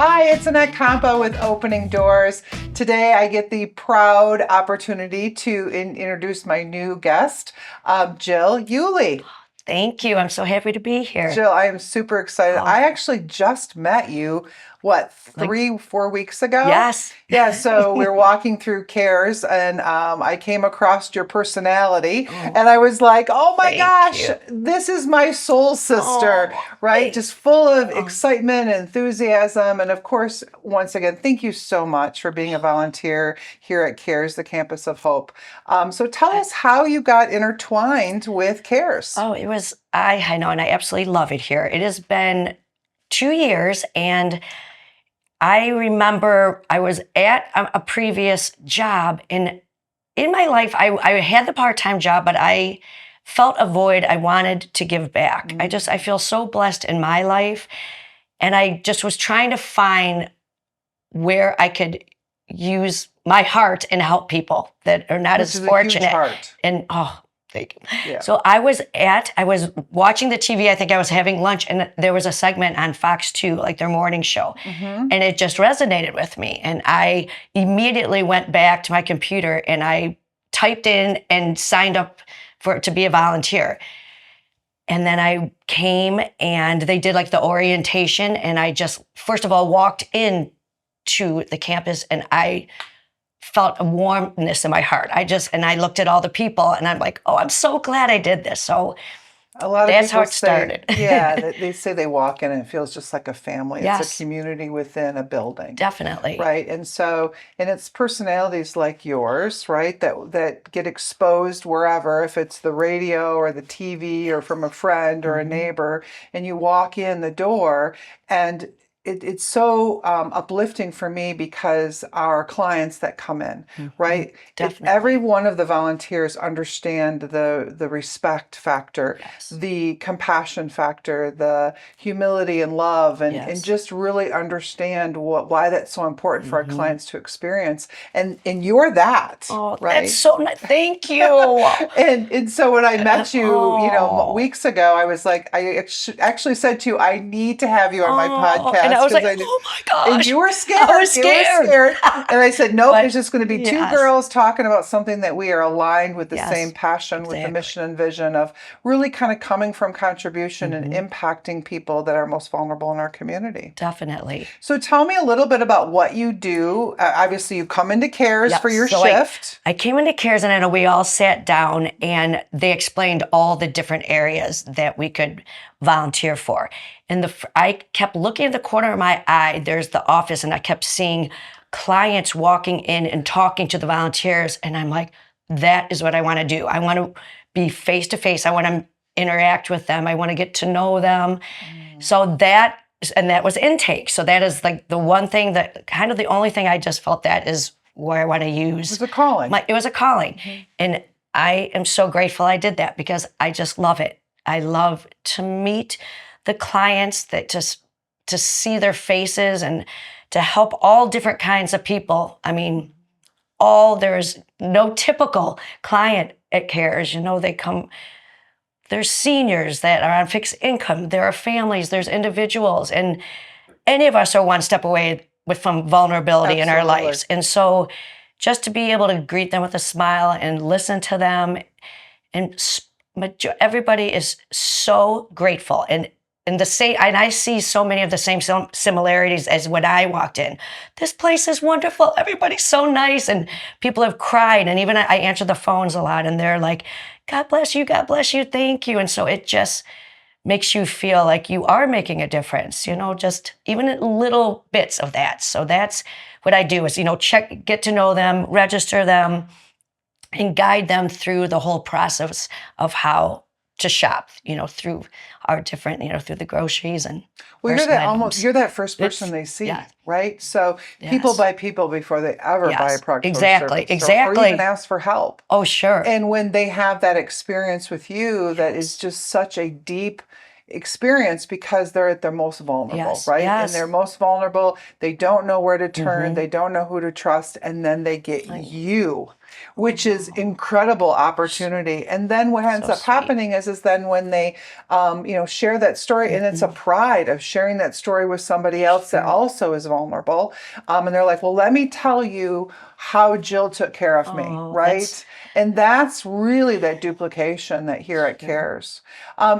Hi, it's Annette Compo with Opening Doors. Today I get the proud opportunity to introduce my new guest, Jill Ulle. Thank you. I'm so happy to be here. Jill, I am super excited. Oh, I actually just met you, what, like, 3-4 weeks ago? yes. Yeah, so we were walking through Cares and I came across your personality Oh, and I was like, oh my thank gosh, you. this is my soul sister, Oh, right? thank Just full of oh, excitement and enthusiasm. And of course, once again, thank you so much for being a volunteer here at Cares, the Campus of Hope. So tell us how you got intertwined with Cares. it was, I know, and I absolutely love it here. It has been 2 years, and I remember I was at a previous job, and in my life, I had the part-time job, but I felt a void. I wanted to give back. I feel so blessed in my life, and I just was trying to find where I could use my heart and help people that are not Which as is a huge fortunate. heart. And thank you. Yeah. So I was watching the TV. I think I was having lunch, and there was a segment on Fox 2, like their morning show. Mm-hmm. And it just resonated with me. And I immediately went back to my computer and I typed in and signed up to be a volunteer. And then I came and they did like the orientation, and I just first of all walked in to the campus and I felt a warmness in my heart. I looked at all the people and I'm like, oh, I'm so glad I did this. So A lot of that's how people it say, started. yeah, they say they walk in and it feels just like a family. It's a Yes, community within a building, definitely. right? And it's personalities like yours, right, that get exposed wherever, if it's the radio or the TV or from a friend or a Mhm. neighbor, and you walk in the door and it's so uplifting for me because our clients that come in, Mhm. right? Every Definitely. one of the volunteers understand the respect factor, Yes. the compassion factor, the humility and love, and Yes. just really understand why that's so important for our Hmm. clients to experience. And you're that, Oh, that's right? so nice. Thank you. And so when I met you, Oh, weeks ago, I was like, actually said to you, I need to have you on my and I podcast was because like, I knew. oh my And gosh, you were I was scared. You were scared. scared. And I said, nope, it's But just going to be two yes, girls talking about something that we are aligned with the same yes, passion, with the exactly. mission and vision of really kind of coming from contribution and Hmm. impacting people that are most vulnerable in our community. Definitely. So tell me a little bit about what you do. Obviously, you come into Cares for Yep. your So I, shift. I came into Cares, and I know we all sat down and they explained all the different areas that we could volunteer for. And I kept looking at the corner of my eye. There's the office, and I kept seeing clients walking in and talking to the volunteers. And I'm like, that is what I want to do. I want to be face to face. I want to interact with them. I want to get to know them. Mm. So that was intake. So that is like the one thing that kind of the only thing I just felt that is where I want to It was use a calling. it was a calling. Mhm. And I am so grateful I did that because I just love it. I love to meet the clients, that just to see their faces and to help all different kinds of people. I mean, there's no typical client at Cares. They come, there's seniors that are on fixed income, there are families, there's individuals, and any of us are one step away from vulnerability in our Absolutely. lives. And so just to be able to greet them with a smile and listen to them, and everybody is so grateful. And I see so many of the same similarities as when I walked in. This place is wonderful. Everybody's so nice, and people have cried. And even I answer the phones a lot, and they're like, "God bless you, God bless you, thank you." And so it just makes you feel like you are making a difference, just even little bits of that. So that's what I do is, get to know them, register them, and guide them through the whole process of how to shop, through our different, through the groceries and Well, personal items. you're that first person It's, they see, yeah, right? So people yes, buy people before they ever buy a yes, product or exactly, service or even exactly. ask for help. Oh, sure. And when they have that experience with you, that is Yes, just such a deep experience because they're at their most vulnerable, yes, right? And they're yes. most vulnerable. They don't know where to turn, Mm-hmm. they don't know who to trust, and then they get Like, you. which is incredible opportunity. And then what ends So up sweet. happening is then when they, share that story, and it's a pride of sharing that story with somebody else that also is vulnerable. And they're like, well, let me tell you how Jill took care of me, Oh, right? And that's really that duplication that here at CARES.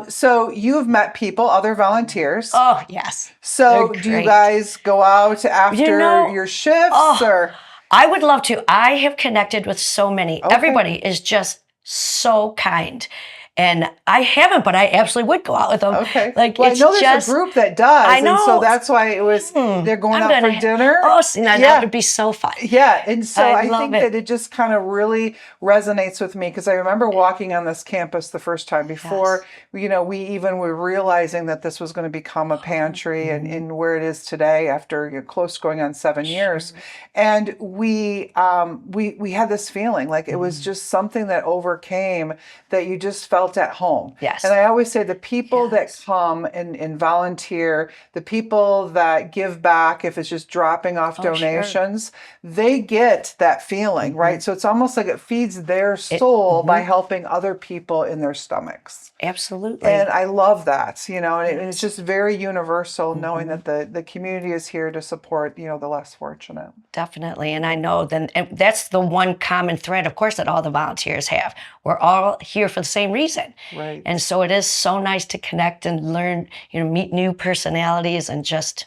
So you've met people, other volunteers. Oh, yes. So They're do you great. guys go out after know, your shifts oh, or? I would love to. I have connected with so many. Okay. Everybody is just so kind. And I haven't, but I absolutely would go out with them. Okay. Like, Well, I it's know there's just, a group that does, I and so know. that's why it was. They're going I'm out for gonna, dinner. oh, see, now Yeah. that would be so fun. Yeah, and so I I love think it. that it just kind of really resonates with me because I remember walking on this campus the first time before, we even were realizing that this was going to become a pantry and where it is today after close going on 7 years. And we had this feeling like it was just something that overcame that you just felt at home. Yes. And I always say the people that come and volunteer, the people that give back, if it's just dropping off donations, they get that feeling, right? So it's almost like it feeds their soul by helping other people in their stomachs. Absolutely. And I love that, and it's just very universal knowing that the community is here to support, the less fortunate. Definitely. And I know then and that's the one common thread, of course, that all the volunteers have. We're all here for the same reason. Right. And so it is so nice to connect and learn, meet new personalities and just,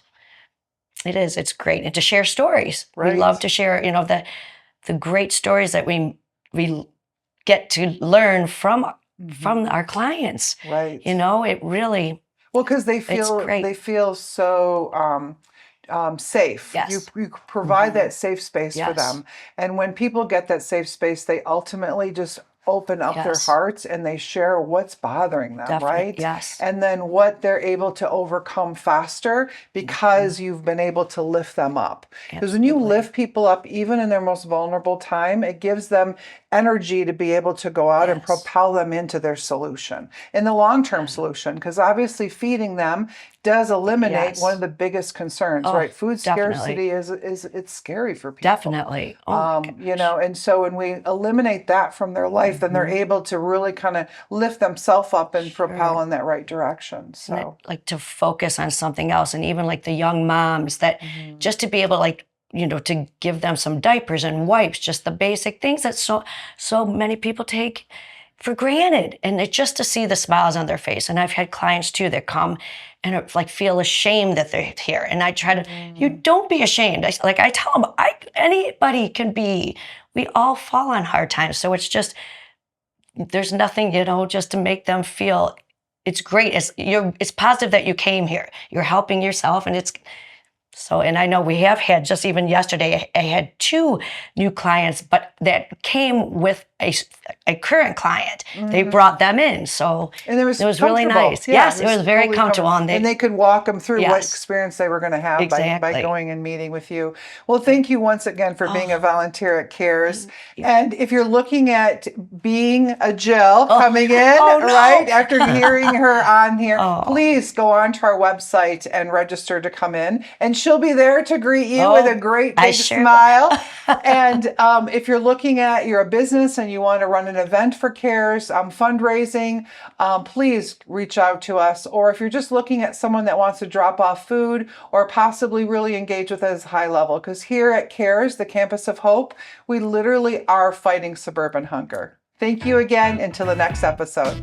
it's great. And to share stories. Right. We love to share, the great stories that we get to learn from our clients. Right. It really, well, because they great. feel so safe. Yes. You provide that safe space for Yes. them. And when people get that safe space, they ultimately just open up their Yes. hearts and they share what's bothering them, Definitely, right? yes. And then what they're able to overcome faster because you've been able to lift them up. Because when you Absolutely. lift people up, even in their most vulnerable time, it gives them energy to be able to go out and Yes. propel them into their solution, in the long-term solution, because obviously feeding them does eliminate Yes. one of the biggest concerns, Oh, right? Food definitely. scarcity is it's scary for people. Definitely. Oh, my gosh. And so when we eliminate that from their life, then they're able to really kind of lift themselves up and propel in that right direction. So Like to focus on something else, and even like the young moms that just to be able to give them some diapers and wipes, just the basic things that so many people take for granted, and it just to see the smiles on their face. And I've had clients too that come and feel ashamed that they're here, and I try to you don't be ashamed. I tell them anybody can be. We all fall on hard times, so it's just there's nothing just to make them feel it's great. It's positive that you came here. You're helping yourself, and it's so. And I know we have had just even yesterday. I had 2 new clients, but that came with a current client. They brought them in, so and it was really nice. Yeah, Yes, it was very totally comfortable, and they could walk them through what Yes. experience they were going to have by Exactly. going and meeting with you. Well, thank you once again for being a volunteer at CARES. And if you're looking at being a Jill coming in, Oh, no. right, after hearing her on here, Oh. please go on to our website and register to come in. And she'll be there to greet you with a great I big sure smile. And if you're looking at, you're a business and you want to run an event for CARES, fundraising, please reach out to us. Or if you're just looking at someone that wants to drop off food or possibly really engage with us high level, because here at CARES, the Campus of Hope, we literally are fighting suburban hunger. Thank you again. Until the next episode.